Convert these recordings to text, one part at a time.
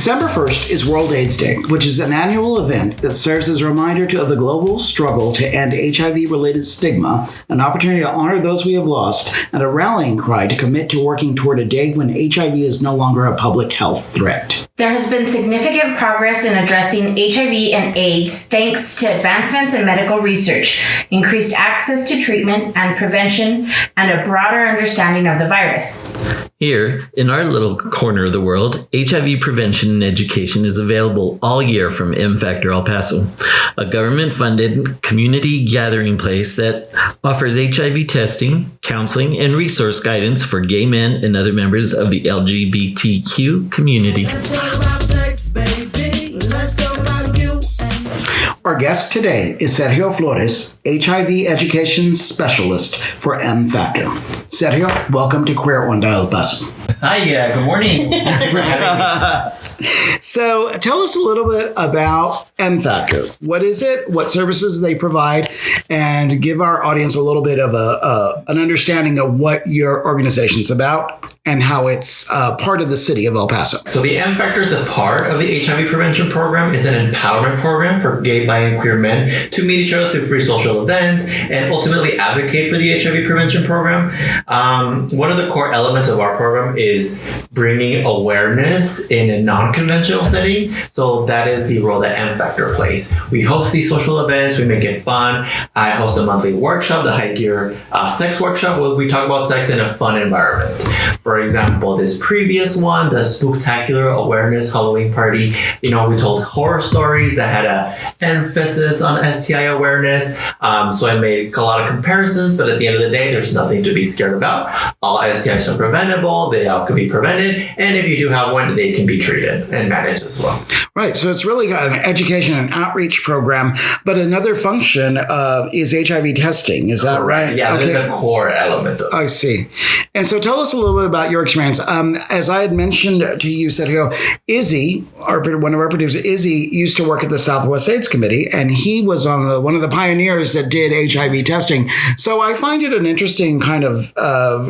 December 1st is World AIDS Day, which is an annual event that serves as a reminder of the global struggle to end HIV-related stigma, an opportunity to honor those we have lost, and a rallying cry to commit to working toward a day when HIV is no longer a public health threat. There has been significant progress in addressing HIV and AIDS thanks to advancements in medical research, increased access to treatment and prevention, and a broader understanding of the virus. Here, in our little corner of the world, HIV prevention and education is available all year from M Factor El Paso, a government-funded community gathering place that offers HIV testing, counseling, and resource guidance for gay men and other members of the LGBTQ community. Our guest today is Sergio Flores, HIV Education Specialist for M Factor. Sergio, welcome to Queer Onda El Paso. Hi, good morning. Thank you for having me. So tell us a little bit about M Factor. What is it? What services they provide? And give our audience a little bit of an understanding of what your organization's about and how it's part of the City of El Paso. So the M Factor is a part of the HIV prevention program. It's an empowerment program for gay, bi, and queer men to meet each other through free social events and ultimately advocate for the HIV prevention program. One of the core elements of our program is bringing awareness in a non-conventional setting. So that is the role that M Factor plays. We host these social events. We make it fun. I host a monthly workshop, the High Gear Sex Workshop, where we talk about sex in a fun environment. For example, this previous one, the Spooktacular Awareness Halloween Party, we told horror stories that had an emphasis on STI awareness. So I made a lot of comparisons, but at the end of the day, there's nothing to be scared about. All STIs are preventable. They all can be prevented. And if you do have one, they can be treated and managed as well. Right. So it's really got an education and outreach program, but another function is HIV testing. Is that right? Yeah, okay. That's a core element of it. I see. And so tell us a little bit about your experience. As I had mentioned to you, Sergio, Izzy, one of our producers, Izzy, used to work at the Southwest AIDS Committee, and he was on one of the pioneers that did HIV testing. So I find it an interesting kind of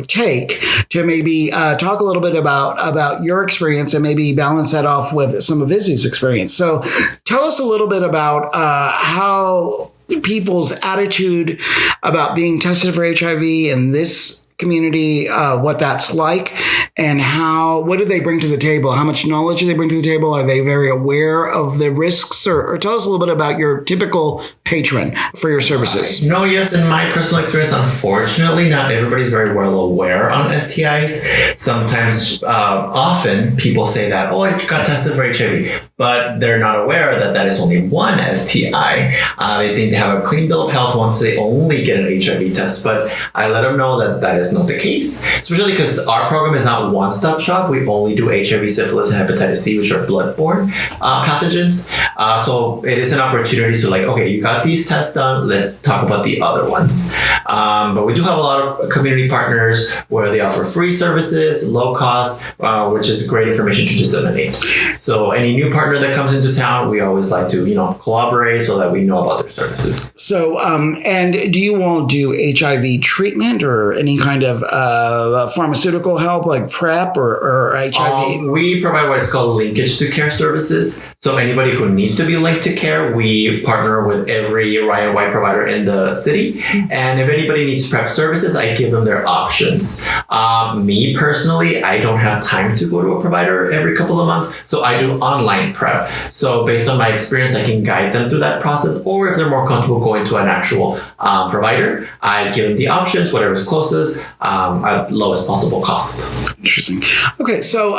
take to maybe talk a little bit about your experience and maybe balance that off with some of Izzy's experience. So tell us a little bit about how people's attitude about being tested for HIV in this community, what that's like, and what do they bring to the table? How much knowledge do they bring to the table? Are they very aware of the risks? Or tell us a little bit about your typical patron for your services. No, yes, in my personal experience, unfortunately, not everybody's very well aware on STIs. Sometimes, often, people say that, I got tested for HIV, but they're not aware that that is only one STI. They think they have a clean bill of health once they only get an HIV test, but I let them know that that is not the case, especially because our program is not one-stop shop. We only do HIV, syphilis, and hepatitis C, which are bloodborne pathogens. So it is an opportunity to okay, you got these tests done, let's talk about the other ones. But we do have a lot of community partners where they offer free services, low cost, which is great information to disseminate. So any new partner that comes into town, we always like to, collaborate so that we know about their services. So, and do you all do HIV treatment or any kind of pharmaceutical help like PrEP or HIV? We provide what is called linkage to care services. So anybody who needs to be linked to care, we partner with every Ryan White provider in the city. And if anybody needs PrEP services, I give them their options. Me personally, I don't have time to go to a provider every couple of months. So I do online PrEP. So based on my experience, I can guide them through that process. Or if they're more comfortable going to an actual provider, I give them the options, whatever's closest, at lowest possible cost. Interesting. Okay, so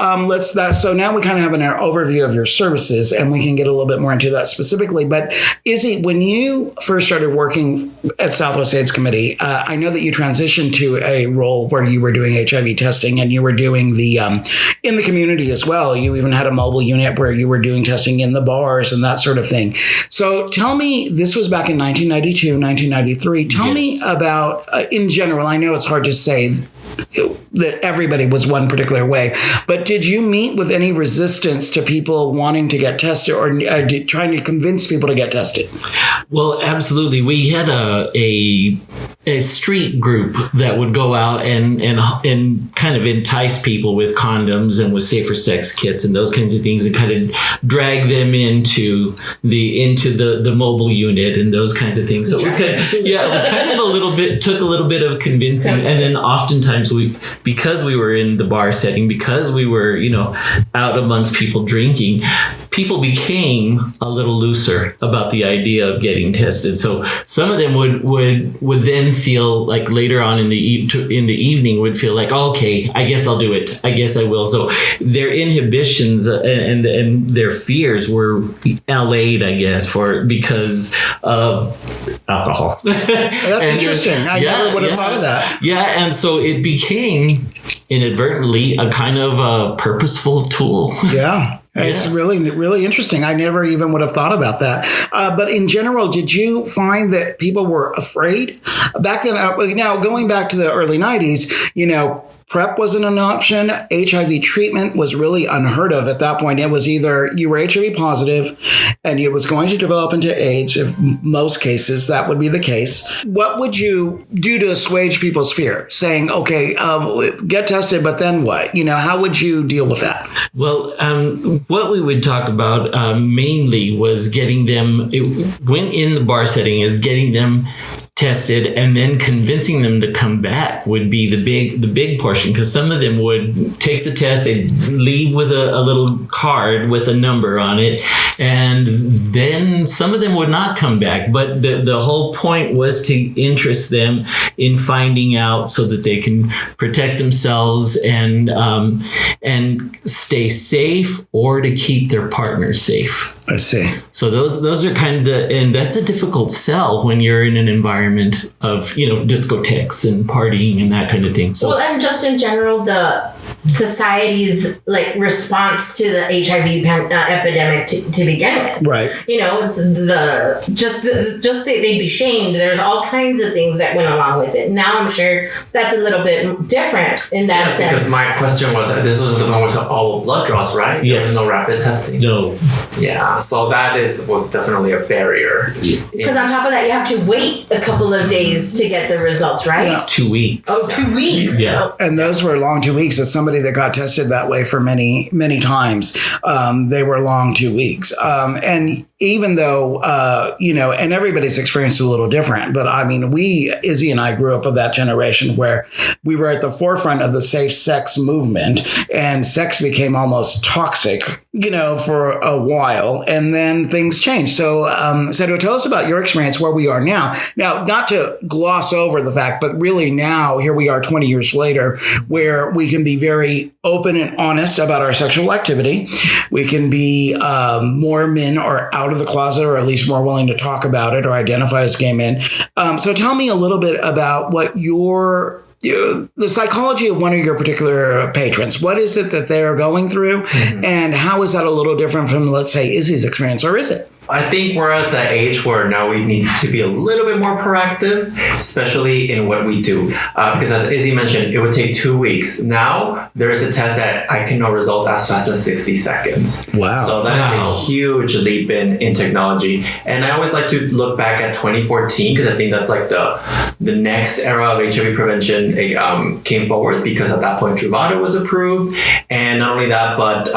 so now we kind of have an overview of your services, and we can get a little bit more into that specifically. But Izzy, when you first started working at Southwest AIDS Committee, I know that you transitioned to a role where you were doing HIV testing, and you were doing the in the community as well. You even had a mobile unit where you were doing testing in the bars and that sort of thing. So tell me, this was back in 1992, 1993. Tell me about, in general, I know it's hard to say that everybody was one particular way, but did you meet with any resistance to people wanting to get tested or trying to convince people to get tested? Well, absolutely. We had a a street group that would go out and kind of entice people with condoms and with safer sex kits and those kinds of things, and kind of drag them into the mobile unit and those kinds of things. So it was kind of, it was kind of took a little bit of convincing. And then oftentimes because we were in the bar setting, because we were, out amongst people drinking, people became a little looser about the idea of getting tested. So some of them would then feel like later on in the evening would feel like, oh, okay, I guess I'll do it. I guess I will. So their inhibitions and their fears were allayed, I guess, because of alcohol. That's interesting. I never would have thought of that. Yeah, and so it became inadvertently a kind of a purposeful tool. Yeah. It's really, really interesting. I never even would have thought about that. But in general, did you find that people were afraid back then? Now, going back to the early 90s, PrEP wasn't an option. HIV treatment was really unheard of at that point. It was either you were HIV positive and it was going to develop into AIDS. In most cases, that would be the case. What would you do to assuage people's fear? Saying, okay, get tested, but then what? How would you deal with that? Well, what we would talk about mainly was getting them, when in the bar setting, is getting them tested, and then convincing them to come back would be the big portion, because some of them would take the test, they'd leave with a little card with a number on it, and then some of them would not come back. But the whole point was to interest them in finding out so that they can protect themselves and stay safe, or to keep their partner safe. I see. So those are kind of and that's a difficult sell when you're in an environment of, discotheques and partying and that kind of thing. So, well, and just in general, the society's response to the HIV epidemic to begin with. Right. It's they'd be shamed. There's all kinds of things that went along with it. Now I'm sure that's a little bit different in that sense. Because my question was that this was the one with all blood draws, right? Yes. There was no rapid testing. No. Yeah. So that was definitely a barrier. Because on top of that, you have to wait a couple of days to get the results, right? Yeah. 2 weeks. Oh, 2 weeks. Yeah. And those were long 2 weeks. As somebody that got tested that way for many, many times, they were long 2 weeks. And even though, and everybody's experience is a little different, but I mean, Izzy and I grew up of that generation where we were at the forefront of the safe sex movement, and sex became almost toxic, for a while, and then things changed. So, Sergio, tell us about your experience where we are now. Now, not to gloss over the fact, but really now, here we are 20 years later, where we can be very open and honest about our sexual activity. We can be more men are out of the closet, or at least more willing to talk about it or identify as gay men. So tell me a little bit about what the psychology of one of your particular patrons. What is it that they're going through? Mm-hmm. And how is that a little different from, let's say, Izzy's experience, or is it? I think we're at the age where now we need to be a little bit more proactive, especially in what we do. Because as Izzy mentioned, it would take 2 weeks. Now, there is a test that I can know result as fast as 60 seconds. Wow. So that is a huge leap in technology. And I always like to look back at 2014, because I think that's the next era of HIV prevention came forward, because at that point, Truvada was approved. And not only that, but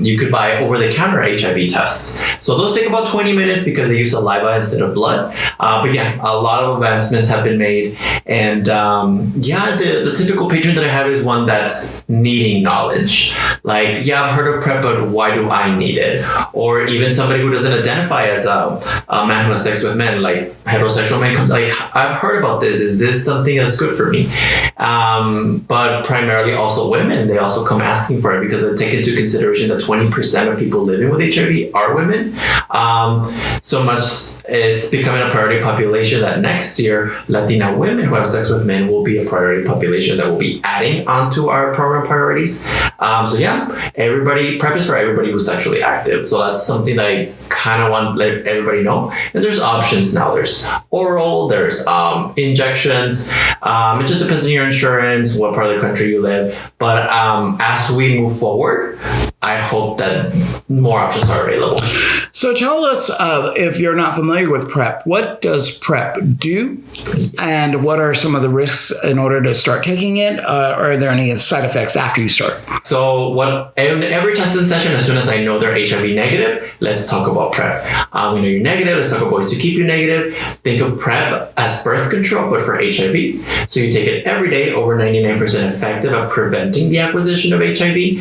you could buy over-the-counter HIV tests. So those take about 20 minutes because they use saliva instead of blood. But yeah, a lot of advancements have been made. And the typical patron that I have is one that's needing knowledge. I've heard of PrEP, but why do I need it? Or even somebody who doesn't identify as a man who has sex with men, like heterosexual men comes, I've heard about this. Is this something that's good for me? But primarily also women, they also come asking for it, because they take into consideration that 20% of people living with HIV are women. So much is becoming a priority population that next year, Latina women who have sex with men will be a priority population that will be adding onto our program priorities. PrEP is for everybody who's sexually active. So that's something that I kind of want to let everybody know. And there's options now. There's oral, there's injections. It just depends on your insurance, what part of the country you live. But as we move forward, I hope that more options are available. So tell us, if you're not familiar with PrEP, what does PrEP do? And what are some of the risks in order to start taking it? Are there any side effects after you start? So in every testing session, as soon as I know they're HIV negative, let's talk about PrEP. We know you're negative. Let's talk about ways to keep you negative. Think of PrEP as birth control, but for HIV. So you take it every day, over 99% effective at preventing the acquisition of HIV.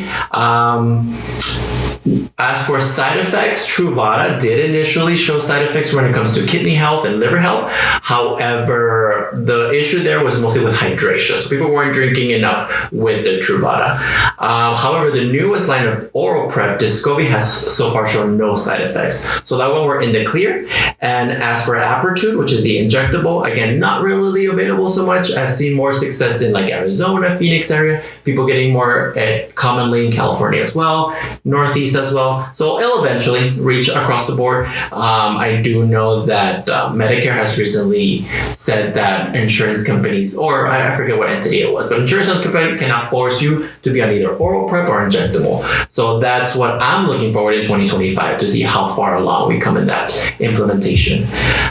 As for side effects, Truvada did initially show side effects when it comes to kidney health and liver health. However, the issue there was mostly with hydration. So people weren't drinking enough with the Truvada. However, the newest line of oral PrEP, Descovy, has so far shown no side effects. So that one we're in the clear. And as for Apretude, which is the injectable, again, not really available so much. I've seen more success in like Arizona, Phoenix area. People getting more commonly in California as well, Northeast as well. So it'll eventually reach across the board. I do know that Medicare has recently said that insurance companies, or I forget what entity it was, but insurance company cannot force you to be on either oral PrEP or injectable. So that's what I'm looking forward in 2025 to see how far along we come in that implementation.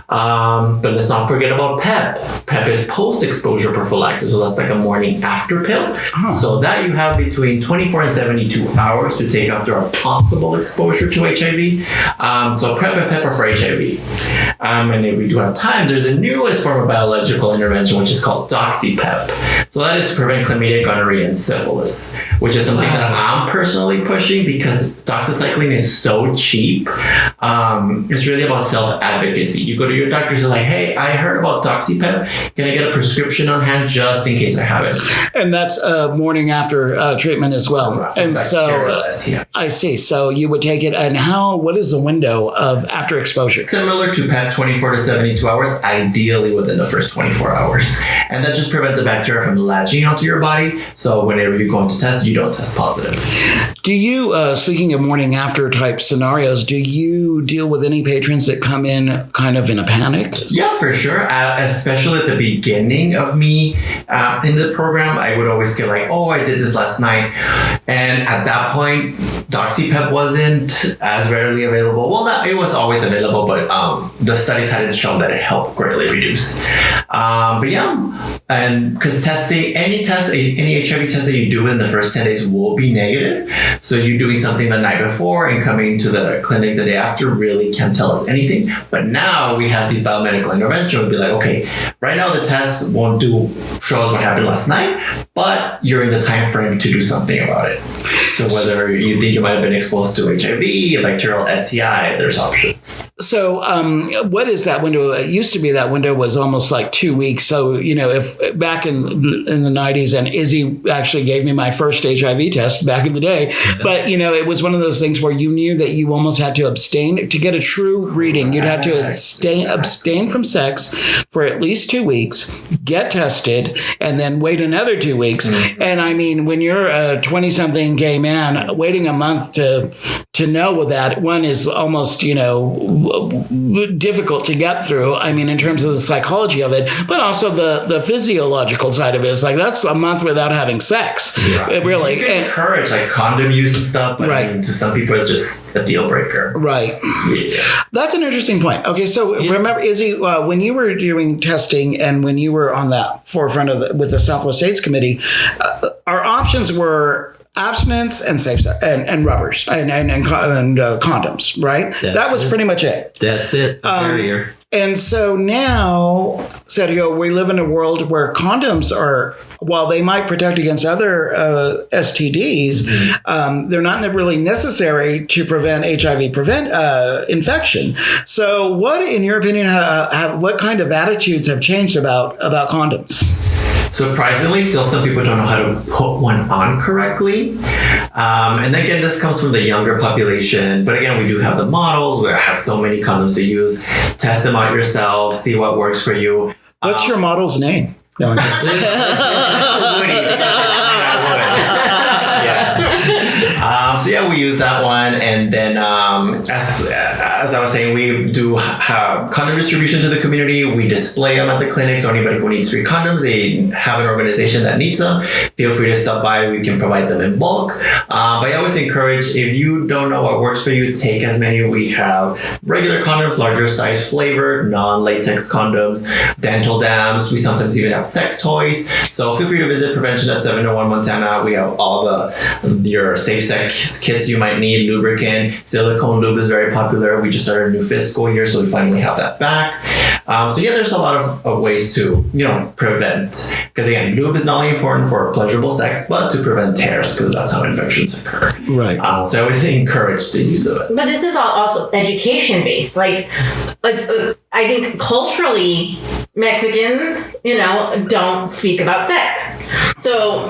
But let's not forget about PEP. PEP is post-exposure prophylaxis, so that's like a morning after pill. So that you have between 24 and 72 hours to take after a possible exposure to HIV. So PrEP and PEP are for HIV. And if we do have time, there's a newest form of biological intervention, which is called doxy-PEP. So that is to prevent chlamydia, gonorrhea, and syphilis, which is something that I'm personally pushing because doxycycline is so cheap. It's really about self-advocacy. You go to your doctor and say like, hey, I heard about doxy-PEP. Can I get a prescription on hand just in case I have it? And that's morning after treatment as well. And so I see. So you would take it, and what is the window of after exposure? Similar to PEP, 24 to 72 hours, ideally within the first 24 hours. And that just prevents the bacteria from latching onto your body. So whenever you go into test, you don't test positive. Do you, speaking of morning after type scenarios, do you deal with any patrons that come in kind of in a panic? Yeah, for sure. Especially at the beginning of me in the program, I would always get like, oh, I did this last night. And at that point, doxy-PEP wasn't as readily available. Well, it was always available, but the studies hadn't shown that it helped greatly reduce. But yeah, and because any HIV test that you do in the first 10 days will be negative. So you doing something the night before and coming to the clinic the day after really can't tell us anything. But now we have these biomedical interventions. We'll be like, okay, right now the test won't show us what happened last night, but you're in the time frame to do something about it. So whether you think you might have been exposed to HIV, a bacterial STI, there's options. So what is that window? It used to be that window was almost like 2 weeks. So, if back in the 90s, and Izzy actually gave me my first HIV test back in the day, but, it was one of those things where you knew that you almost had to abstain to get a true reading. You'd have to abstain from sex for at least 2 weeks, get tested, and then wait another 2 weeks. Mm-hmm. And I mean, when you're a 20-something gay man, waiting a month to know that one is almost, difficult to get through. I mean, in terms of the psychology of it, but also the physiological side of it. It's like, that's a month without having sex. Right. Really. You can encourage like condom use and stuff, but right. I mean, to some people, it's just a deal breaker. Right. Yeah. That's an interesting point. Okay. So remember, Izzy, when you were doing testing and when you were on that forefront with the Southwest States Committee, our options were abstinence and safe sex and rubbers and condoms, right? That was pretty much it. That's it. Barrier. And so now, Sergio, we live in a world where condoms are, while they might protect against other STDs, they're not really necessary to prevent HIV infection. So what, in your opinion, what kind of attitudes have changed about condoms? Surprisingly, still some people don't know how to put one on correctly. And again, this comes from the younger population. But again, we do have the models. We have so many condoms to use. Test them out yourself. See what works for you. What's your model's name? No, so yeah, we use that one. And then as I was saying, we do have condom distribution to the community. We display them at the clinic, so anybody who needs free condoms, they have an organization that needs them. Feel free to stop by. We can provide them in bulk. But I always encourage, if you don't know what works for you, take as many. We have regular condoms, larger size, flavored, non-latex condoms, dental dams. We sometimes even have sex toys. So feel free to visit Prevention at 701 Montana. We have all your safe sex kits you might need, lubricant, silicone lube is very popular. We just started a new fiscal year, so we finally have that back. So yeah, there's a lot of ways to, prevent. Because again, lube is not only important for pleasurable sex, but to prevent tears, because that's how infections occur. Right. So I always encourage the use of it. But this is also education based. Like, I think culturally, Mexicans, don't speak about sex. So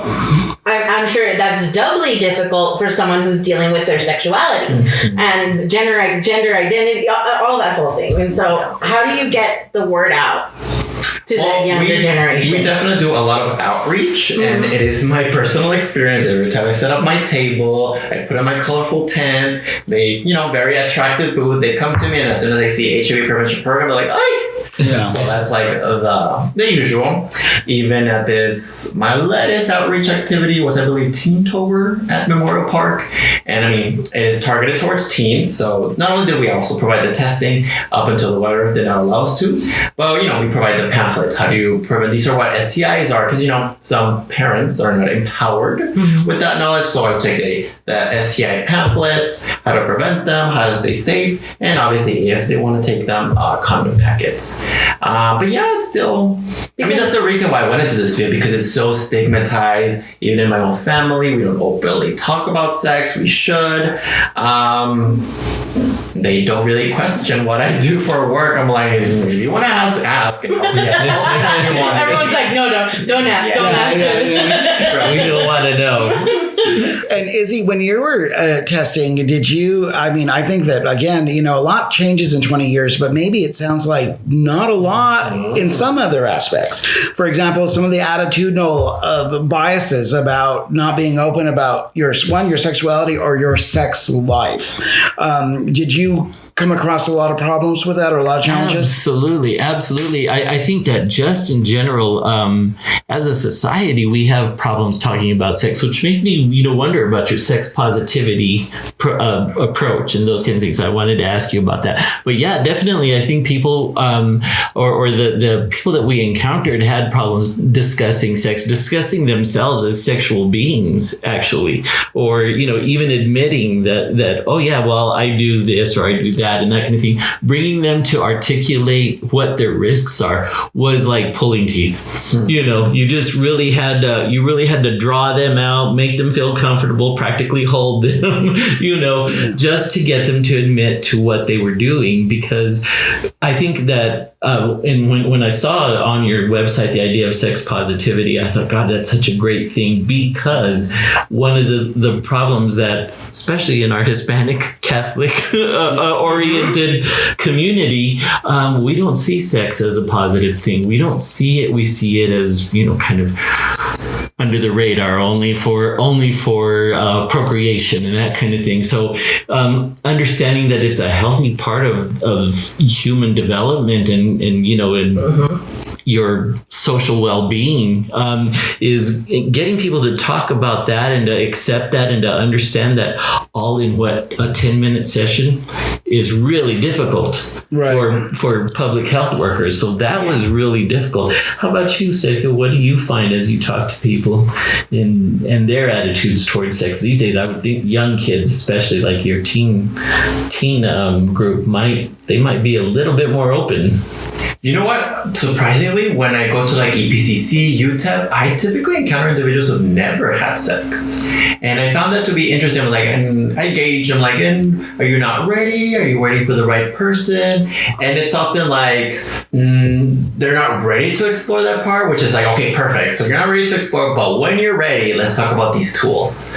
I'm sure that's doubly difficult for someone who's dealing with their sexuality and gender identity, all that whole thing. And so how do you get the word out to the younger generation? We definitely do a lot of outreach, and it is my personal experience. Every time I set up my table, I put on my colorful tent, they, very attractive booth, they come to me, and as soon as I see HIV prevention program, they're like, "Ay!" Yeah. So that's like the usual. Even at my latest outreach activity was, I believe, Teen Tour at Memorial Park. And I mean, it is targeted towards teens. So not only did we also provide the testing up until the weather did not allow us to, but, we provide the pamphlets. How do you prevent? These are what STIs are, because, some parents are not empowered with that knowledge. So I take the STI pamphlets, how to prevent them, how to stay safe, and obviously, if they want to take them, condom packets. But yeah, it's still, that's the reason why I went into this field, because it's so stigmatized. Even in my own family, we don't openly talk about sex. We should. They don't really question what I do for work. I'm like, if you want to ask. Everyone's like, no, don't ask. Don't ask. We don't want to know. And Izzy, when you were testing, did you, I think that, again, a lot changes in 20 years, but maybe it sounds like not a lot in some other aspects. For example, some of the attitudinal biases about not being open about your sexuality or your sex life. Did you come across a lot of problems with that, or a lot of challenges? Absolutely. I think that just in general, as a society, we have problems talking about sex, which make me, wonder about your sex positivity approach and those kinds of things. I wanted to ask you about that. But yeah, definitely, I think people, or the people that we encountered had problems discussing sex, discussing themselves as sexual beings, actually, or, even admitting that, oh yeah, well, I do this or I do that, and that kind of thing. Bringing them to articulate what their risks are was like pulling teeth. You just really had to draw them out, make them feel comfortable, practically hold them, just to get them to admit to what they were doing. Because I think that, and when I saw on your website the idea of sex positivity, I thought, God, that's such a great thing, because one of the problems that, especially in our Hispanic Catholic oriented community, we don't see sex as a positive thing. We don't see it. We see it as, kind of under the radar, only for procreation and that kind of thing. So understanding that it's a healthy part of human development and your social well-being is getting people to talk about that and to accept that and to understand that all in a 10-minute session is really difficult for public health workers. So that was really difficult. How about you, Sergio? What do you find as you talk to people and their attitudes towards sex these days? I would think young kids, especially like your teen group, might be a little bit more open. You know what? Surprisingly, when I go to like EPCC, UTEP, I typically encounter individuals who've never had sex. And I found that to be interesting. I'm like, and I gauge, I'm like, are you not ready? Are you waiting for the right person? And it's often like, they're not ready to explore that part, which is like, okay, perfect. So you're not ready to explore, but when you're ready, let's talk about these tools.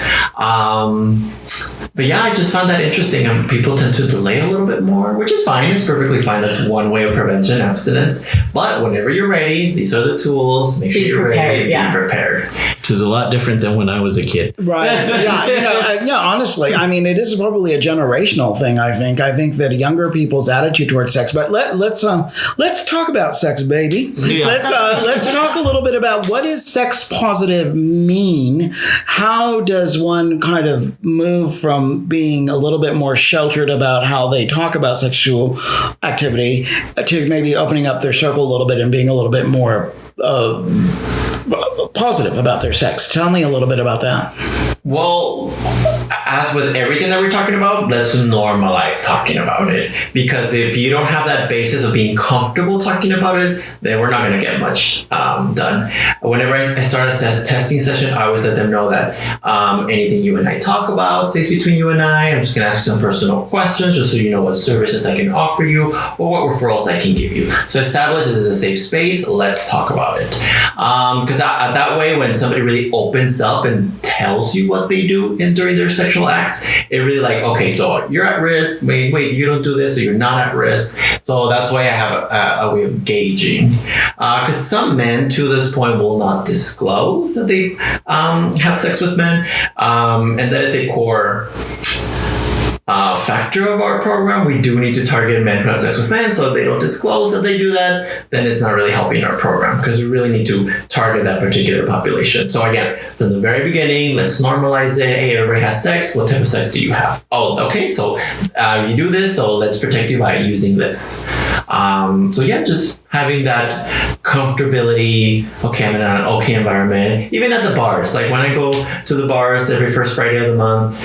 But yeah, I just found that interesting. People tend to delay a little bit more, which is fine. It's perfectly fine. That's one way of prevention, abstinence. But whenever you're ready, these are the tools. Make sure you're ready. Be prepared. which is a lot different than when I was a kid. Right. Yeah. Honestly, I mean, it is probably a generational thing. I think that younger people's attitude towards sex. But let's talk about sex, baby. Yeah. Let's talk a little bit about what does sex positive mean? How does one kind of move from being a little bit more sheltered about how they talk about sexual activity to maybe opening up their circle a little bit and being a little bit more positive about their sex? Tell me a little bit about that. Well, as with everything that we're talking about, let's normalize talking about it. Because if you don't have that basis of being comfortable talking about it, then we're not going to get much done. Whenever I start a testing session, I always let them know that anything you and I talk about stays between you and I. I'm just going to ask you some personal questions just so you know what services I can offer you or what referrals I can give you. So establish this is a safe space. Let's talk about it. Because that way, when somebody really opens up and tells you what they do during their sexual acts, it really like, okay, so you're at risk. Wait, you don't do this, so you're not at risk. So that's why I have a way of gauging. Because some men to this point will not disclose that they have sex with men. And that is a core factor of our program. We do need to target men who have sex with men, so if they don't disclose that they do that, then it's not really helping our program, because we really need to target that particular population. So again, from the very beginning, let's normalize it. Hey, everybody has sex. What type of sex do you have? Oh, okay, so you do this, so let's protect you by using this. So yeah, just having that comfortability. Okay, I'm in an okay environment. Even at the bars, like when I go to the bars every first Friday of the month,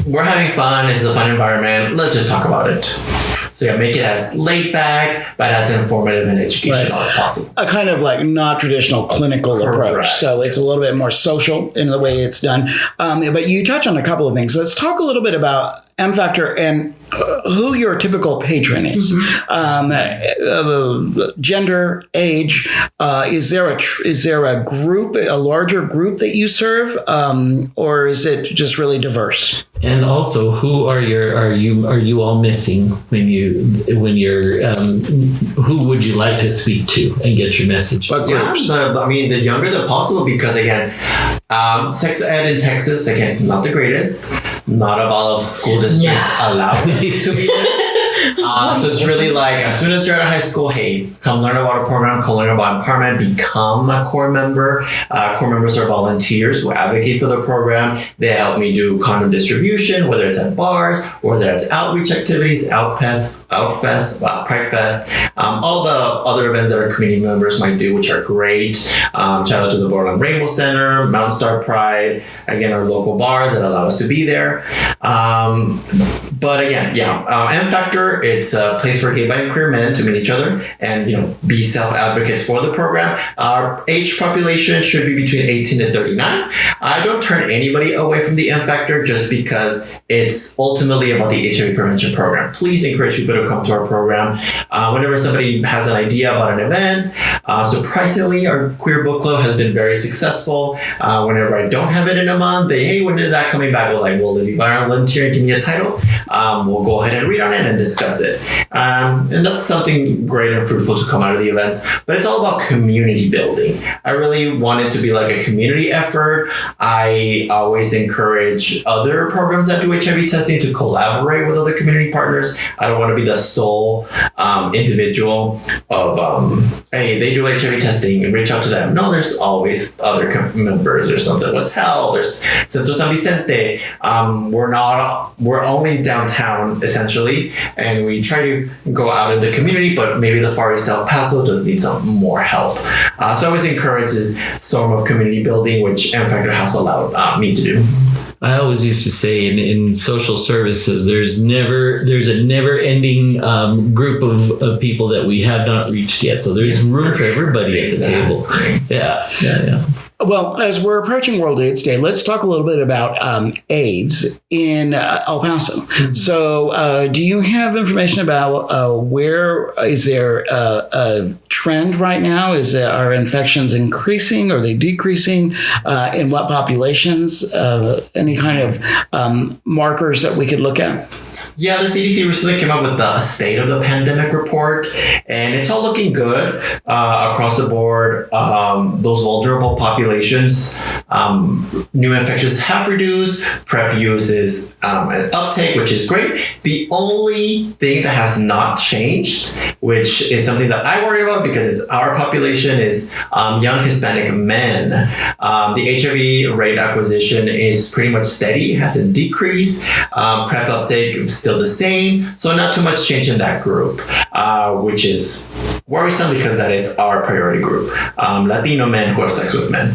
we're having fun. This is a fun environment. Let's just talk about it. So yeah, make it as laid back, but as informative and educational as possible. A kind of like not traditional clinical approach. So it's a little bit more social in the way it's done. But you touch on a couple of things. Let's talk a little bit about M Factor and who your typical patron is. Gender, age. Is there a group, a larger group that you serve, or is it just really diverse? And also, who are you all missing when you're who would you like to speak to and get your message? But yeah, the younger the possible, because again, sex ed in Texas, again, not the greatest. Not of all of school districts allowed to be there. So it's really like, as soon as you're out of high school, hey, come learn about a program, come learn about empowerment, become a core member. Core members are volunteers who advocate for the program. They help me do condom distribution, whether it's at bars, or whether it's outreach activities, Outfest, Pride Fest, all the other events that our community members might do, which are great. Shout out to the Borderland Rainbow Center, Mount Star Pride, again, our local bars that allow us to be there. But again, M Factor, it's a place for gay, bi, and queer men to meet each other and, be self-advocates for the program. Our age population should be between 18 and 39. I don't turn anybody away from the M Factor just because it's ultimately about the HIV prevention program. Please encourage people to come to our program. Whenever somebody has an idea about an event, surprisingly, our queer book club has been very successful. Whenever I don't have it in a month, hey, when is that coming back? I was like, well, if you volunteer and give me a title, we'll go ahead and read on it and discuss it. And that's something great and fruitful to come out of the events. But it's all about community building. I really want it to be like a community effort. I always encourage other programs that do HIV testing to collaborate with other community partners. I don't want to be the sole individual of, hey, they do HIV testing and reach out to them. No, there's always other members. There's Sunset West Health, there's Centro San Vicente. We're only downtown essentially, and we try to go out in the community, but maybe the Far East El Paso does need some more help. So I always encourage this form of community building, which M Factor has allowed me to do. I always used to say in social services, there's a never-ending group of people that we have not reached yet. So there's room for everybody at the table. Yeah. Well, as we're approaching World AIDS Day, let's talk a little bit about AIDS in El Paso. Mm-hmm. So do you have information about where is there a trend right now? Are infections increasing? Are they decreasing? In what populations? Any kind of markers that we could look at? Yeah, the CDC recently came out with the state of the pandemic report, and it's all looking good across the board. Those vulnerable populations, new infections have reduced. PrEP use is an uptake, which is great. The only thing that has not changed, which is something that I worry about because it's our population, is young Hispanic men. The HIV rate acquisition is pretty much steady, hasn't decreased. PrEP uptake is still the same, so not too much change in that group, which is worrisome because that is our priority group, Latino men who have sex with men.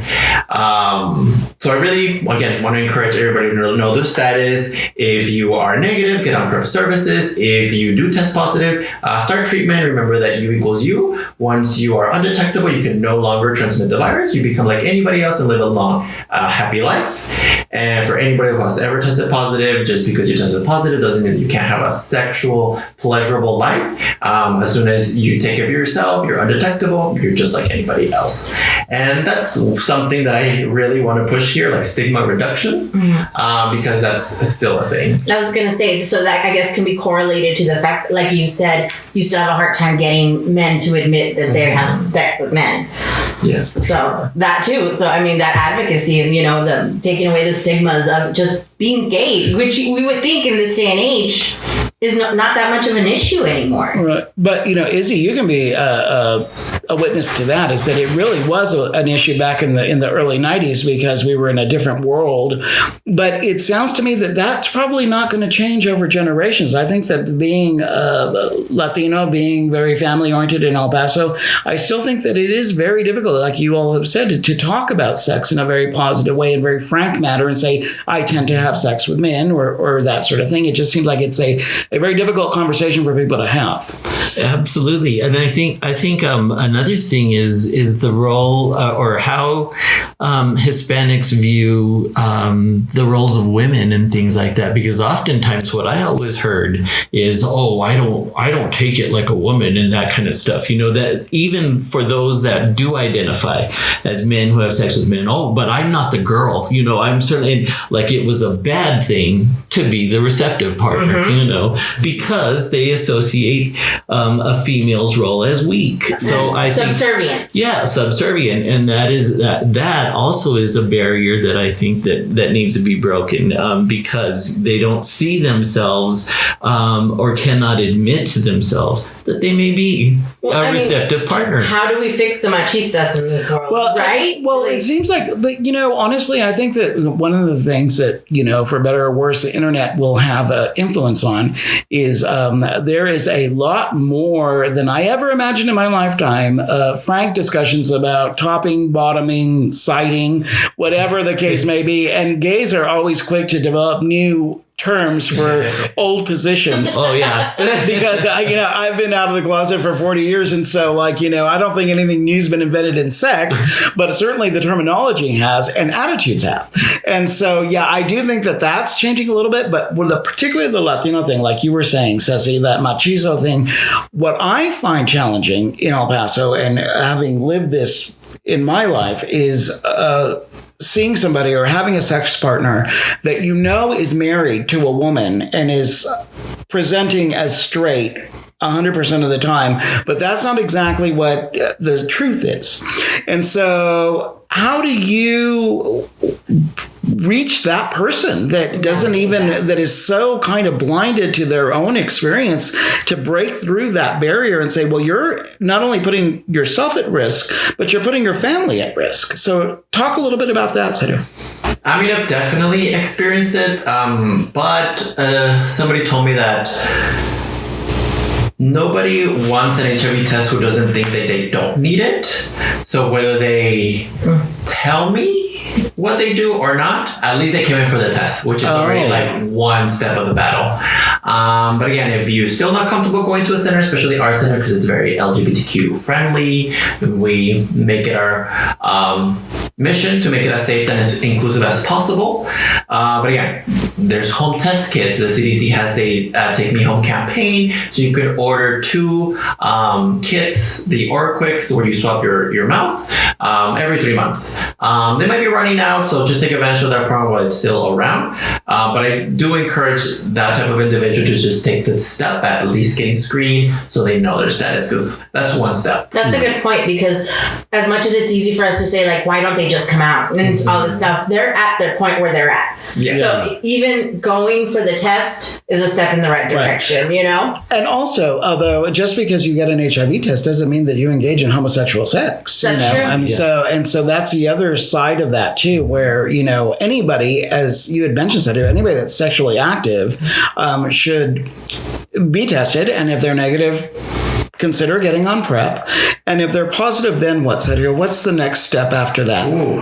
So I really, again, want to encourage everybody to know their status. If you are negative, get on PrEP services. If you do test positive, start treatment. Remember that U equals U. Once you are undetectable, you can no longer transmit the virus. You become like anybody else and live a long, happy life. And for anybody who has ever tested positive, just because you tested positive doesn't mean that you can't have a sexual, pleasurable life. As soon as you take care of yourself, you're undetectable, you're just like anybody else. And that's something that I really want to push here, like stigma reduction, because that's still a thing. I was going to say, so that I guess can be correlated to the fact, like you said, you still have a hard time getting men to admit that they have sex with men. Yes. So that too. So I mean, that advocacy of, the taking away the stigmas of just being gay, which we would think in this day and age is not that much of an issue anymore. Right. But, Izzy, you can be a witness to that, is that it really was an issue back in the early 90s because we were in a different world. But it sounds to me that that's probably not going to change over generations. I think that being Latino, being very family-oriented in El Paso, I still think that it is very difficult, like you all have said, to talk about sex in a very positive way and very frank manner and say, I tend to have sex with men or that sort of thing. It just seems like it's a very difficult conversation for people to have. Absolutely. And I think another thing is the role or how Hispanics view the roles of women and things like that, because oftentimes what I always heard is, I don't take it like a woman and that kind of stuff. That even for those that do identify as men who have sex with men, but I'm not the girl. I'm certainly like it was a bad thing to be the receptive partner, because they associate a female's role as weak. So I think subservient. Yeah, subservient, and that also is a barrier that I think that needs to be broken because they don't see themselves or cannot admit to themselves that they may be a receptive partner. How do we fix the machistas in this world? Well, right? It seems like, but honestly, I think that one of the things that, for better or worse, the internet will have influence on is there is a lot more than I ever imagined in my lifetime, frank discussions about topping, bottoming, siding, whatever the case may be. And gays are always quick to develop new terms for old positions. Oh yeah. Because I've been out of the closet for 40 years, and so I don't think anything new's been invented in sex, but certainly the terminology has and attitudes have. And so I do think that that's changing a little bit, but with particularly the Latino thing, like you were saying, Ceci, that machizo thing, what I find challenging in El Paso, and having lived this in my life, is seeing somebody or having a sex partner that is married to a woman and is presenting as straight 100% of the time, but that's not exactly what the truth is. And so how do you reach that person that that is so kind of blinded to their own experience to break through that barrier and say, well, you're not only putting yourself at risk, but you're putting your family at risk. So talk a little bit about that, Sergio. I mean, I've definitely experienced it, but somebody told me that nobody wants an HIV test who doesn't think that they don't need it. So whether they tell me what they do or not, at least they came in for the test, which is already like one step of the battle. But again, if you're still not comfortable going to a center, especially our center, because it's very LGBTQ friendly, we make it our mission to make it as safe and as inclusive as possible. But again, there's home test kits. The CDC has a Take Me Home campaign, so you could order 2 kits, the OraQuicks, where you swab your mouth, every 3 months. They might be running out, so just take advantage of that program while it's still around. But I do encourage that type of individual to just take the step at least getting screened so they know their status, because that's one step. That's a good point, because as much as it's easy for us to say, like, why don't they just come out and it's all this stuff, they're at their point where they're at. Yes. So even going for the test is a step in the right direction, you know? And also, although just because you get an HIV test doesn't mean that you engage in homosexual sex. That's true. And so that's the other side of that too, where, anybody, as you had mentioned, Sergio, anybody that's sexually active should be tested, and if they're negative, consider getting on PrEP. And if they're positive, then what, Sergio? What's the next step after that? Ooh,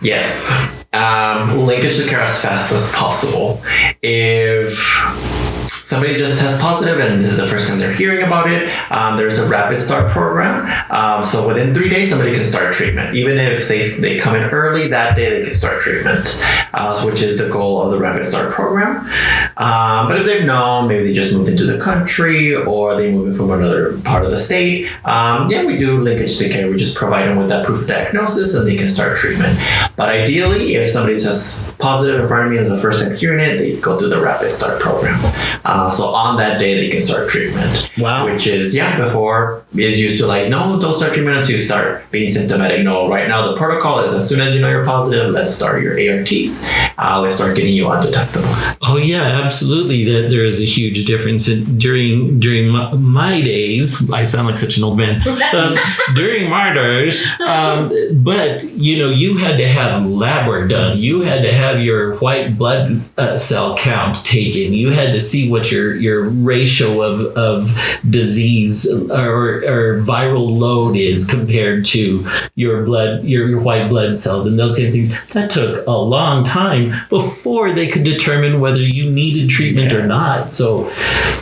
yes. Linkage to care as fast as possible. If somebody just tests positive and this is the first time they're hearing about it, there's a rapid start program. So within 3 days, somebody can start treatment. Even if they come in early that day, they can start treatment, which is the goal of the rapid start program. But if they've known, maybe they just moved into the country or they moved in from another part of the state, we do linkage to care. We just provide them with that proof of diagnosis and they can start treatment. But ideally, if somebody tests positive in front of me as the first time hearing it, they go through the rapid start program. So on that day, they can start treatment. Wow. Which is, before is used to like, no, don't start treatment until you start being symptomatic. No, right now the protocol is as soon as you know you're positive, let's start your ARTs. Let's start getting you undetectable. Oh, yeah, absolutely. There is a huge difference during my days. I sound like such an old man. During my days, but you had to have lab work done. You had to have your white blood cell count taken. You had to see what your ratio of disease or viral load is compared to your blood, your white blood cells, and those kinds of things. That took a long time before they could determine whether you needed treatment or not. So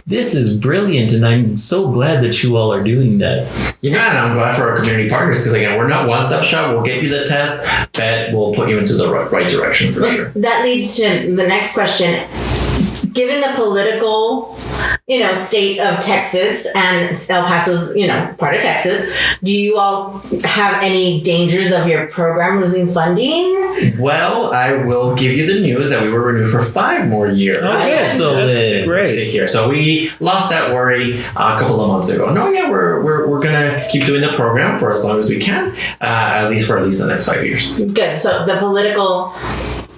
this is brilliant, and I'm so glad that you all are doing that. And I'm glad for our community partners, because again, we're not one-stop shop. We'll get you the test, but we'll put you into the right direction for sure. That leads to the next question. Given the political, state of Texas and El Paso's, part of Texas, do you all have any dangers of your program losing funding? Well, I will give you the news that we were renewed for 5 more years. Oh, yeah. So that's great to hear. So we lost that worry a couple of months ago. No, we're gonna keep doing the program for as long as we can, at least the next 5 years. Good. So the political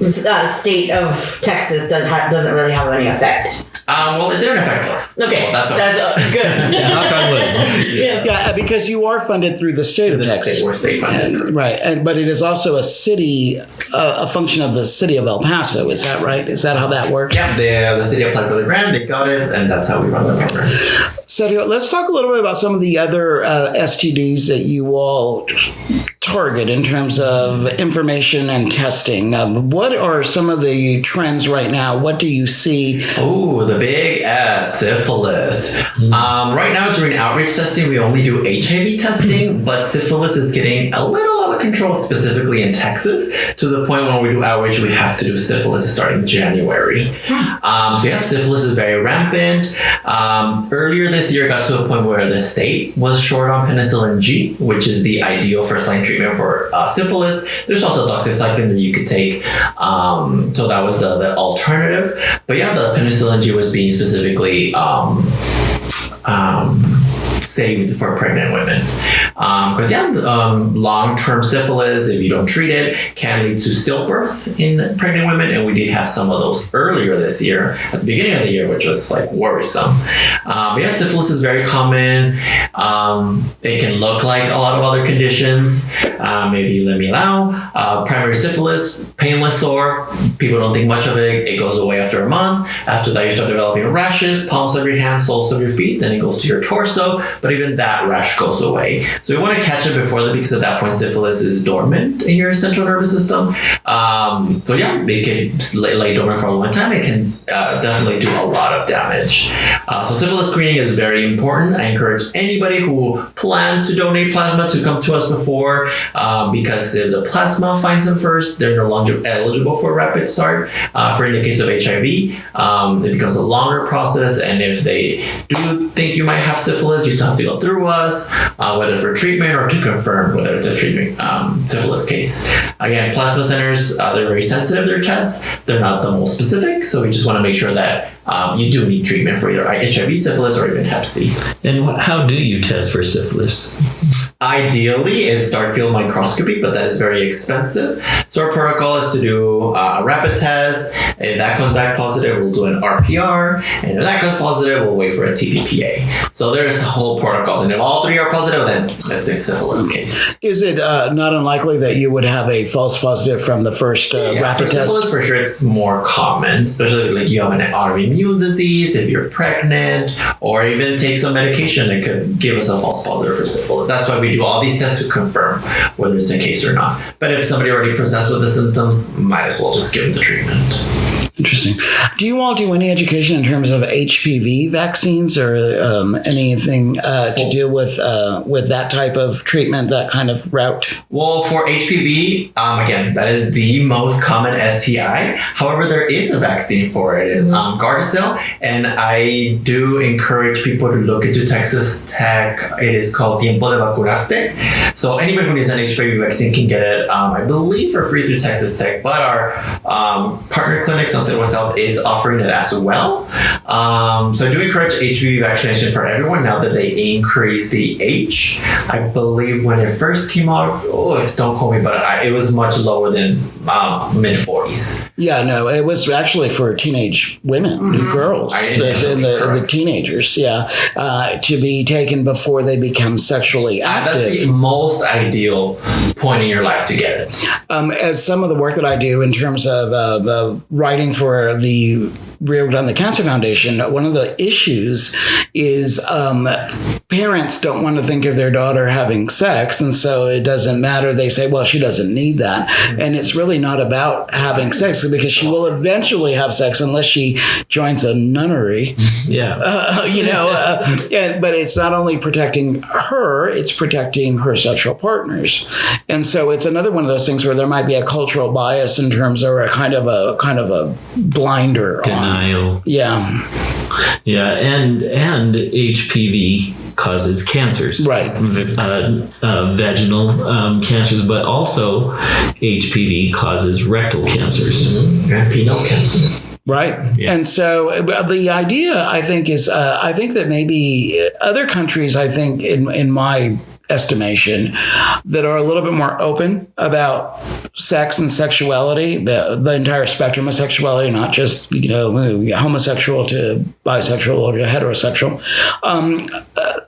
state of Texas doesn't really have any effect. Well, it didn't affect us. Okay, so that's good. Knock on wood. Yeah, because you are funded through the state of Texas. We're state funded. Right, but it is also a city, a function of the City of El Paso. Is that right? Is that how that works? Yeah, the city applied for the grant, they got it, and that's how we run the program. Sergio, let's talk a little bit about some of the other STDs that you all target in terms of information and testing. What are some of the trends right now? What do you see? Oh, the big ass syphilis. Right now during outreach testing, we only do HIV testing, but syphilis is getting a little out of control, specifically in Texas, to the point when we do outreach, we have to do syphilis starting January. Syphilis is very rampant. Earlier this year, it got to a point where the state was short on penicillin G, which is the ideal first-line treatment for syphilis. There's also doxycycline that you could take. So that was the alternative. But the penicillin G was being specifically saved for pregnant women. Because long-term syphilis, if you don't treat it, can lead to stillbirth in pregnant women, and we did have some of those earlier this year, at the beginning of the year, which was worrisome. Syphilis is very common. It can look like a lot of other conditions. Maybe let me allow. Primary syphilis, painless sore. People don't think much of it. It goes away after a month. After that, you start developing rashes, palms of your hands, soles of your feet. Then it goes to your torso. But even that rash goes away. So we want to catch it before that, because at that point, syphilis is dormant in your central nervous system. It can lay dormant for a long time. It can definitely do a lot of damage. So syphilis screening is very important. I encourage anybody who plans to donate plasma to come to us before, because if the plasma finds them first, they're no longer eligible for a rapid start. For in the case of HIV, it becomes a longer process, and if they do think you might have syphilis, you still have to go through us. whether for treatment or to confirm whether it's a treatment syphilis case. Again, plasma centers, they're very sensitive to their tests. They're not the most specific, so we just want to make sure that you do need treatment for either HIV, syphilis, or even Hep C. And how do you test for syphilis? Ideally, is dark field microscopy, but that is very expensive. So our protocol is to do a rapid test. If that comes back positive, we'll do an RPR. And if that comes positive, we'll wait for a TPPA. So there's whole protocols. And if all three are positive, then that's a syphilis case. Is it not unlikely that you would have a false positive from the first rapid test? Syphilis, for sure, it's more common, especially like you have an autoimmune disease, if you're pregnant, or even take some medication that could give us a false positive for syphilis. That's why we do all these tests to confirm whether it's a case or not. But if somebody already presents with the symptoms, might as well just give them the treatment. Interesting. Do you all do any education in terms of HPV vaccines or anything to do with that type of treatment, that kind of route? Well, for HPV, again, that is the most common STI. However, there is a vaccine for it, Gardasil, and I do encourage people to look into Texas Tech. It is called Tiempo de Vacunarte. So anybody who needs an HPV vaccine can get it, I believe, for free through Texas Tech. But our partner clinics on West Health is offering it as well. So I do encourage HPV vaccination for everyone now that they increase the age. I believe when it first came out, don't quote me, but it was much lower than mid-40s. Yeah, no, it was actually for teenage women, girls, the teenagers, to be taken before they become sexually active. That's the most ideal point in your life to get it. As some of the work that I do in terms of writing for the Rio Grande Cancer Foundation, one of the issues is parents don't want to think of their daughter having sex, and so it doesn't matter. They say, well, she doesn't need that. And it's really not about having sex, because she will eventually have sex unless she joins a nunnery. But it's not only protecting her, it's protecting her sexual partners. And so it's another one of those things where there might be a cultural bias in terms of a kind of a blinder. Denial. Yeah, and HPV causes cancers, right? Vaginal cancers, but also HPV causes rectal cancers, penile cancer. Right. Yeah. And so the idea, I think, is I think that maybe other countries, I think, in my estimation, that are a little bit more open about sex and sexuality, the entire spectrum of sexuality, not just, homosexual to bisexual or to heterosexual.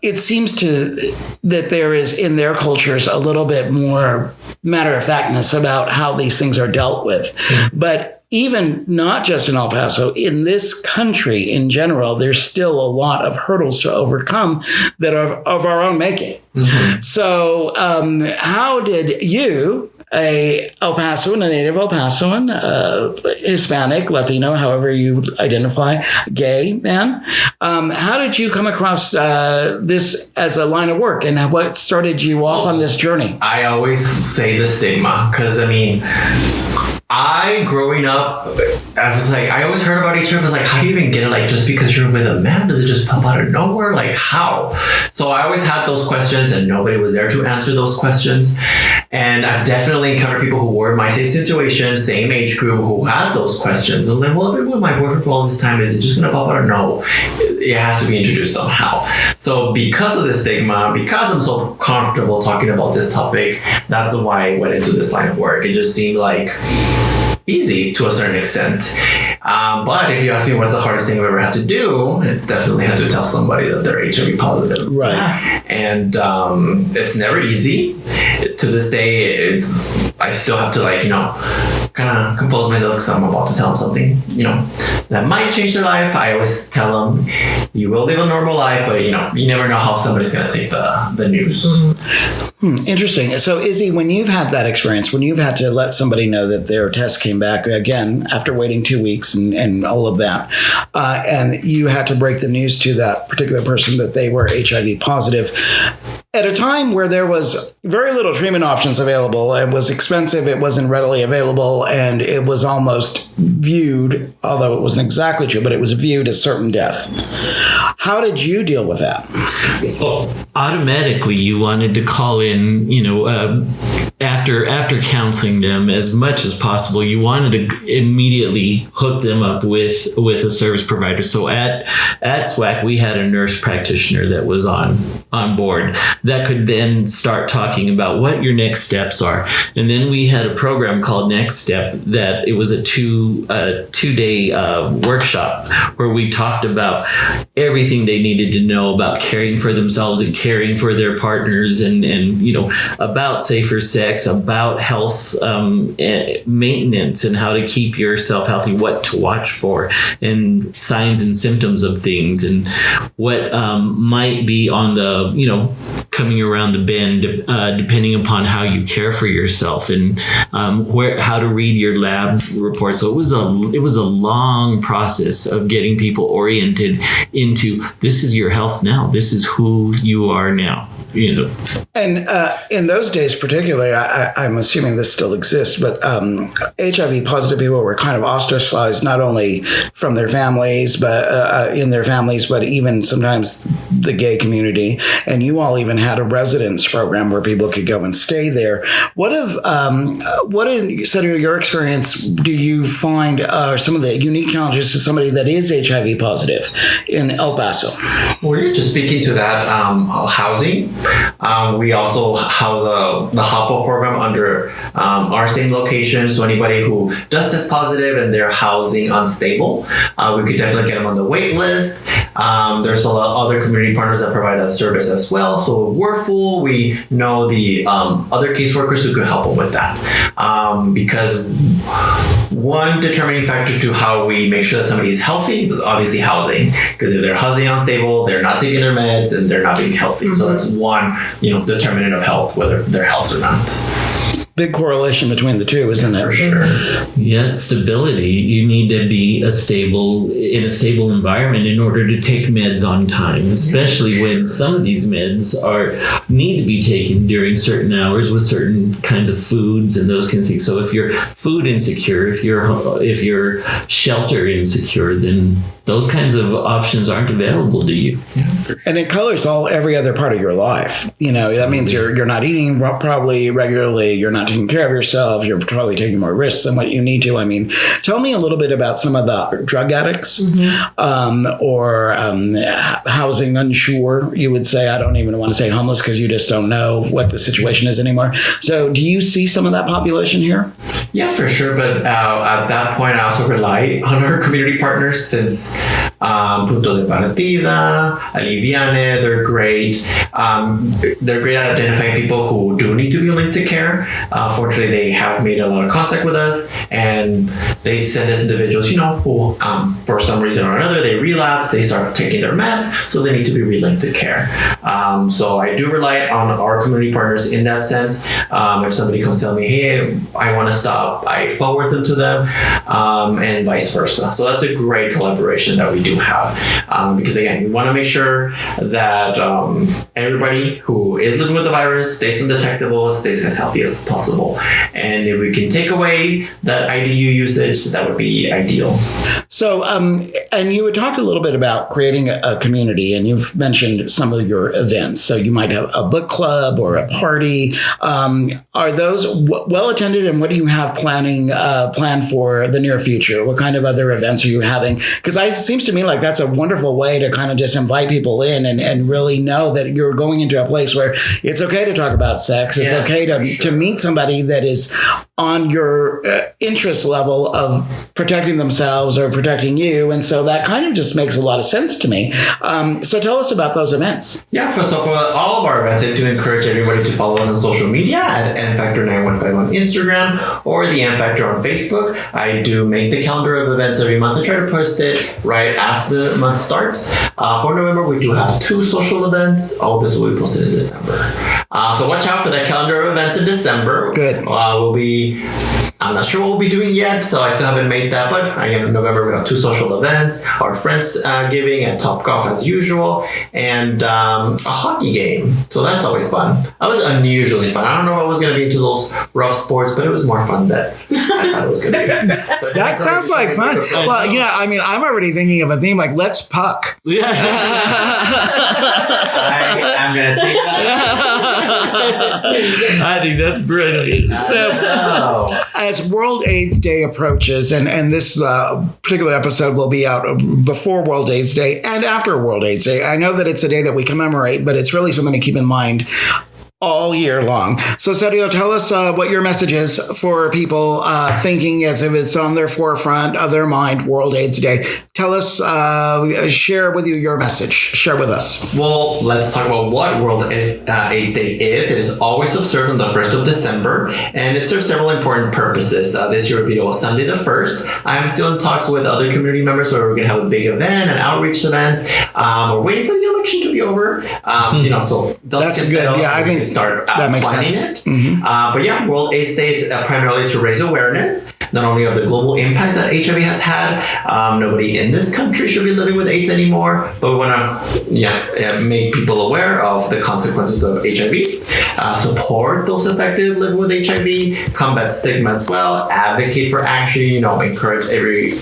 It seems that there is in their cultures a little bit more matter-of-factness about how these things are dealt with. Mm-hmm. But even not just in El Paso, in this country in general, there's still a lot of hurdles to overcome that are of our own making. Mm-hmm. So how did you, a El Pasoan, a native El Pasoan, Hispanic, Latino, however you identify, gay man, how did you come across this as a line of work, and what started you off on this journey? I always say the stigma, because growing up, I always heard about HIV. I was like, how do you even get it? Like, just because you're with a man, does it just pop out of nowhere? Like, how? So I always had those questions, and nobody was there to answer those questions. And I've definitely encountered people who were in my same situation, same age group, who had those questions. I was like, well, I've been with my boyfriend for all this time. Is it just going to pop out? Or no? It has to be introduced somehow. So because of the stigma, because I'm so comfortable talking about this topic, that's why I went into this line of work. It just seemed like easy to a certain extent. But if you ask me what's the hardest thing I've ever had to do, it's definitely had to tell somebody that they're HIV positive. Right. And it's never easy. To this day, I still have to kind of compose myself because I'm about to tell them something, that might change their life. I always tell them, you will live a normal life, but you never know how somebody's going to take the news. Interesting. So Izzy, when you've had that experience, when you've had to let somebody know that their test came back again after waiting 2 weeks and all of that, and you had to break the news to that particular person that they were HIV positive, at a time where there was very little treatment options available, it was expensive, it wasn't readily available, and it was almost viewed, although it wasn't exactly true, but it was viewed as certain death. How did you deal with that? Well, automatically you wanted to call in, after counseling them as much as possible, you wanted to immediately hook them up with a service provider. So at SWAC, we had a nurse practitioner that was on board that could then start talking about what your next steps are. And then we had a program called Next Step that it was a two-day workshop where we talked about everything they needed to know about caring for themselves and caring for their partners and about safer sex, about health maintenance and how to keep yourself healthy, what to watch for, and signs and symptoms of things, and what might be on the, coming around the bend, depending upon how you care for yourself, and how to read your lab report. So it was a long process of getting people oriented into, this is your health now. This is who you are now. And in those days, particularly, I'm assuming this still exists, but HIV positive people were kind of ostracized not only from their families, but in their families, but even sometimes the gay community. And you all even had a residence program where people could go and stay there. What in Sergio, your experience, do you find are some of the unique challenges to somebody that is HIV positive in El Paso? Well, you're just speaking to that housing. We also house the HOPO program under our same location. So anybody who does test positive and they're housing unstable, we could definitely get them on the wait list. There's a lot of other community partners that provide that service as well. So if we're full, we know the other caseworkers who could help them with that. Because one determining factor to how we make sure that somebody is healthy is obviously housing. Because if they're housing unstable, they're not taking their meds and they're not being healthy. Mm-hmm. So that's one, determinant of health, whether they're healthy or not. Big correlation between the two, isn't it? For sure. Yeah, stability. You need to be in a stable environment in order to take meds on time, especially when some of these meds need to be taken during certain hours with certain kinds of foods and those kind of things. So if you're food insecure, if you're shelter insecure, then those kinds of options aren't available to you. Yeah. And it colors every other part of your life. That means you're not eating probably regularly, you're not taking care of yourself, you're probably taking more risks than what you need to. Tell me a little bit about some of the drug addicts, or housing unsure, you would say. I don't even want to say homeless because you just don't know what the situation is anymore. So do you see some of that population here? Yeah, for sure. But at that point, I also rely on our community partners since Punto de Partida, Aliviane, they're great. They're great at identifying people who do need to be linked to care. Fortunately, they have made a lot of contact with us, and they send us individuals, who for some reason or another, they relapse, they start taking their meds, so they need to be relinked to care. So I do rely on our community partners in that sense. If somebody comes tell me, hey, I want to stop, I forward them to them, and vice versa. So that's a great collaboration that we do have. Because again, we want to make sure that everybody who is living with the virus stays undetectable, stays as healthy as possible. And if we can take away that IDU usage, that would be ideal. So, and you had talked a little bit about creating a community, and you've mentioned some of your events. So you might have a book club or a party. Are those well attended, and what do you have planned for the near future? What kind of other events are you having? Because it seems to me like that's a wonderful way to kind of just invite people in and really know that you're going into a place where it's okay to talk about sex. It's okay to meet somebody that is on your interest level of protecting themselves or protecting you. And so that kind of just makes a lot of sense to me. So tell us about those events. Yeah, first of all of our events, I do encourage everybody to follow us on social media at NFactor915 on Instagram or the NFactor on Facebook. I do make the calendar of events every month and try to post it right as the month starts. For November, we do have 2 social events. All this will be posted in December. So watch out for that calendar of events in December. Good. We'll be I'm not sure what we'll be doing yet, so I still haven't made that. But again, in November, we have 2 social events, our Friends giving and Top Golf as usual, and a hockey game. So that's always fun. That was unusually fun. I don't know what was going to be into those rough sports, but it was more fun than I thought it was going to be. So That sounds like fun. Well, I mean, I'm already thinking of a theme like "Let's Puck." Yeah. I'm going to take that. I think that's brilliant. So, as World AIDS Day approaches, and this particular episode will be out before World AIDS Day and after World AIDS Day. I know that it's a day that we commemorate, but it's really something to keep in mind all year long. So, Sergio, tell us what your message is for people thinking as if it's on their forefront of their mind, World AIDS Day. Tell us, share with you your message. Share with us. Well, let's talk about what World AIDS Day is. It is always observed on the 1st of December, and it serves several important purposes. This year will be on Sunday the 1st. I'm still in talks with other community members where we're going to have a big event, an outreach event. We're waiting for the election to be over. So that's good. Yeah, I think start that makes planning sense. it. Mm-hmm. But yeah, World AIDS Day is primarily to raise awareness, not only of the global impact that HIV has had. Nobody in this country should be living with AIDS anymore, but we want to make people aware of the consequences of HIV, support those affected living with HIV, combat stigma as well, advocate for action, encourage every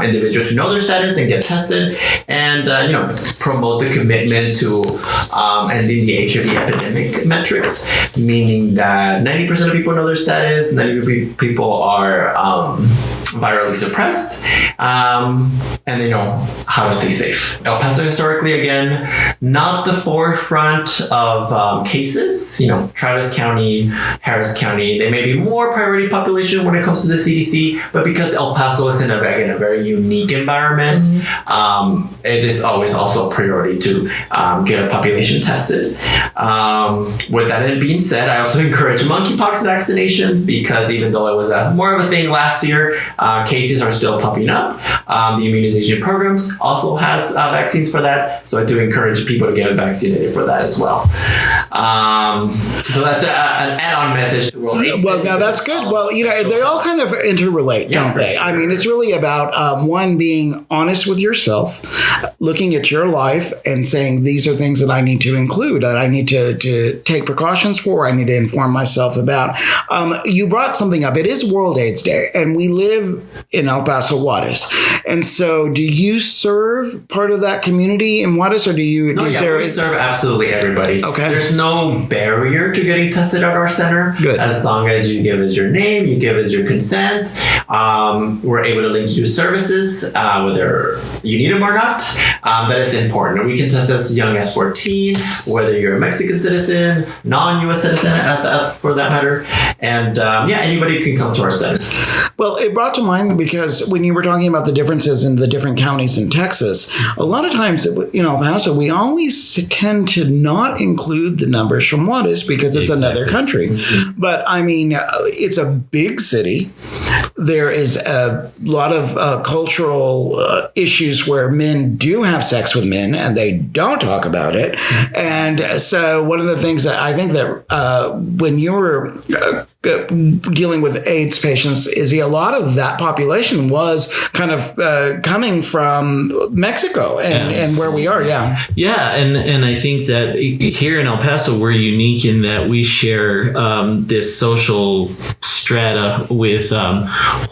individual to know their status and get tested, and promote the commitment to ending the HIV epidemic metrics, meaning that 90% of people know their status, 90% of people are virally suppressed, and they know how to stay safe. El Paso historically, again, not the forefront of cases. Travis County, Harris County, they may be more priority population when it comes to the CDC, but because El Paso is in a very unique environment, it is always also a priority to get a population tested. With that being said, I also encourage monkeypox vaccinations because even though it was more of a thing last year, cases are still popping up. The immunization programs also has vaccines for that, so I do encourage people to get vaccinated for that as well. So that's an add-on message to World AIDS Day. Well, now that's good. Well, they all kind of interrelate, don't they? Sure. I mean, it's really about one, being honest with yourself, looking at your life and saying, these are things that I need to include, that I need to take precautions for, I need to inform myself about. You brought something up. It is World AIDS Day, and we live in El Paso, Juarez. And so do you serve part of that community in Juarez, or do you? We serve absolutely everybody. Okay. There's no barrier to getting tested at our center. Good. As long as you give us your name, you give us your consent, we're able to link you to services, whether you need them or not. That is important. We can test as young as 14, whether you're a Mexican citizen, non-U.S. citizen for that matter. And anybody can come to our center. Well, it brought to mind because when you were talking about the differences in the different counties in Texas, a lot of times, El Paso, we always tend to not include the numbers from Juarez because it's another country. Mm-hmm. But I mean, it's a big city. There is a lot of cultural issues where men do have sex with men and they don't talk about it. Mm-hmm. And so one of the things that I think that when you were dealing with AIDS patients, Izzy, a lot of that population was kind of coming from Mexico and where we are. Yeah. Yeah. And I think that here in El Paso, we're unique in that we share this social strata with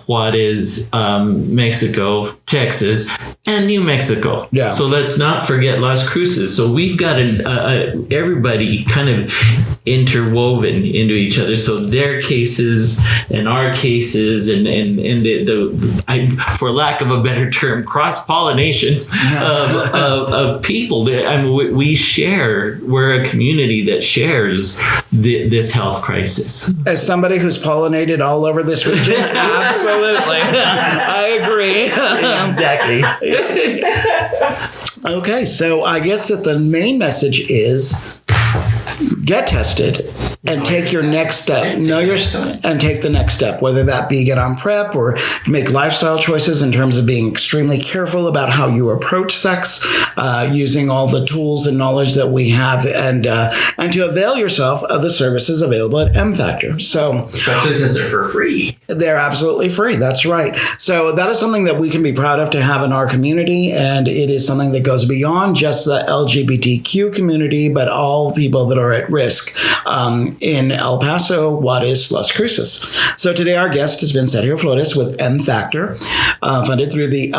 Juarez, Mexico, Texas, and New Mexico. Yeah. So let's not forget Las Cruces. So we've got everybody kind of interwoven into each other. So their cases and our cases and for lack of a better term, cross-pollination of people. I mean, we're a community that shares this health crisis. As somebody who's pollinated all over this region, absolutely. I agree. Exactly. Okay, so I guess that the main message is get tested and take your next step. And take the next step, whether that be get on PrEP or make lifestyle choices in terms of being extremely careful about how you approach sex, using all the tools and knowledge that we have, and to avail yourself of the services available at M Factor. So, especially since they're for free. They're absolutely free. That's right. So that is something that we can be proud of to have in our community, and it is something that goes beyond just the LGBTQ community, but all people that are at risk in El Paso, Juarez, Las Cruces. So today our guest has been Sergio Flores with M Factor, funded through the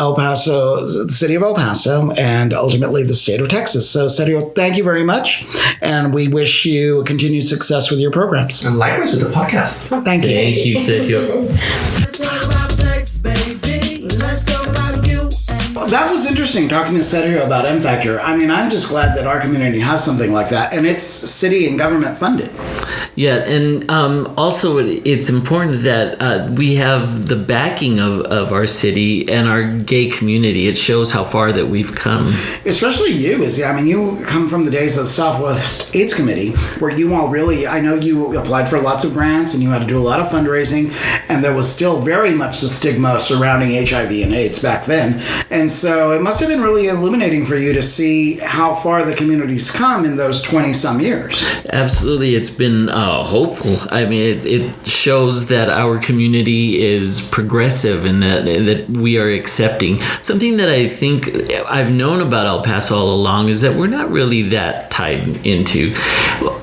City of El Paso, and ultimately the state of Texas. So Sergio, thank you very much, and we wish you continued success with your programs. And likewise with the podcast. Thank you. Thank you, Sergio. Let's talk about sex, baby. Let's talk about you. That was interesting talking to Sergio about M Factor. I mean, I'm just glad that our community has something like that, and it's city and government funded. Yeah, and also it's important that we have the backing of our city and our gay community. It shows how far that we've come. Especially you, Izzy. I mean, you come from the days of Southwest AIDS Committee, where you all really, I know you applied for lots of grants and you had to do a lot of fundraising, and there was still very much the stigma surrounding HIV and AIDS back then. And so it must have been really illuminating for you to see how far the community's come in those 20-some years. Absolutely. It's been hopeful. I mean, it shows that our community is progressive and that we are accepting. Something that I think I've known about El Paso all along is that we're not really that tied into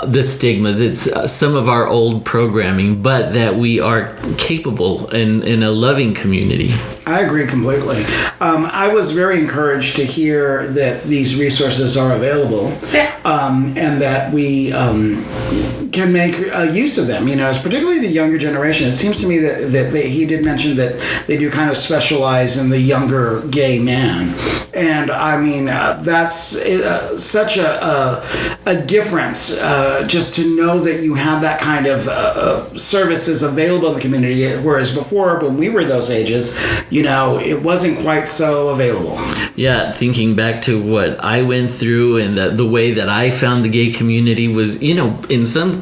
the stigmas. It's some of our old programming, but that we are capable in a loving community. I agree completely. I was very encouraged to hear that these resources are available, and that we can make use of them. You know, particularly the younger generation. It seems to me that he did mention that they do kind of specialize in the younger gay man, and I mean that's such a difference. Just to know that you have that kind of services available in the community, whereas before, when we were those ages, you know, it wasn't quite so available. Yeah, thinking back to what I went through and the way that I found the gay community was, you know, in some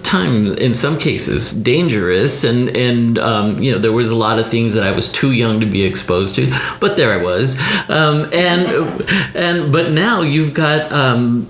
cases dangerous, and you know, there was a lot of things that I was too young to be exposed to, but there I was, but now you've got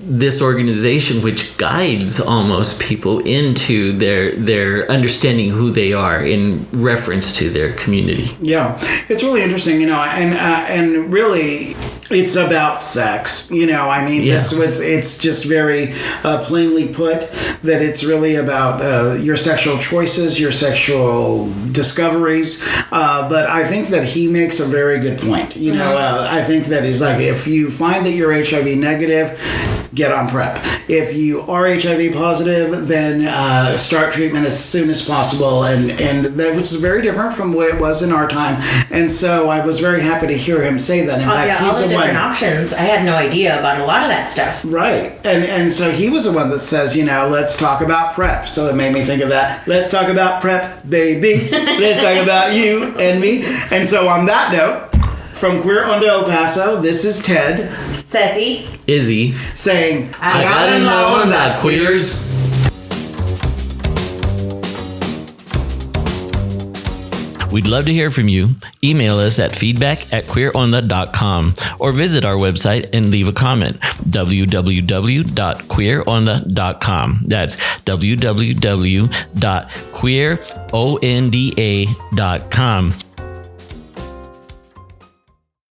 this organization which guides almost people into their understanding who they are in reference to their community. Yeah, it's really interesting, you know, and really, it's about sex. You know, I mean, it's just very plainly put that it's really about your sexual choices, your sexual discoveries. But I think that he makes a very good point. You know, I think that he's like, if you find that you're HIV negative, get on PrEP. If you are HIV positive, then start treatment as soon as possible, and that, which is very different from the way it was in our time. And so I was very happy to hear him say that. In fact, he's all the different options. I had no idea about a lot of that stuff. Right, and so he was the one that says, you know, let's talk about PrEP. So it made me think of that. Let's talk about PrEP, baby. Let's talk about you and me. And so on that note, from Queer Onda El Paso, this is Ted. Ceci. Izzy. Saying, I gotta know that, queers. We'd love to hear from you. Email us at feedback@queeronda.com or visit our website and leave a comment. www.queeronda.com. That's www.queeronda.com.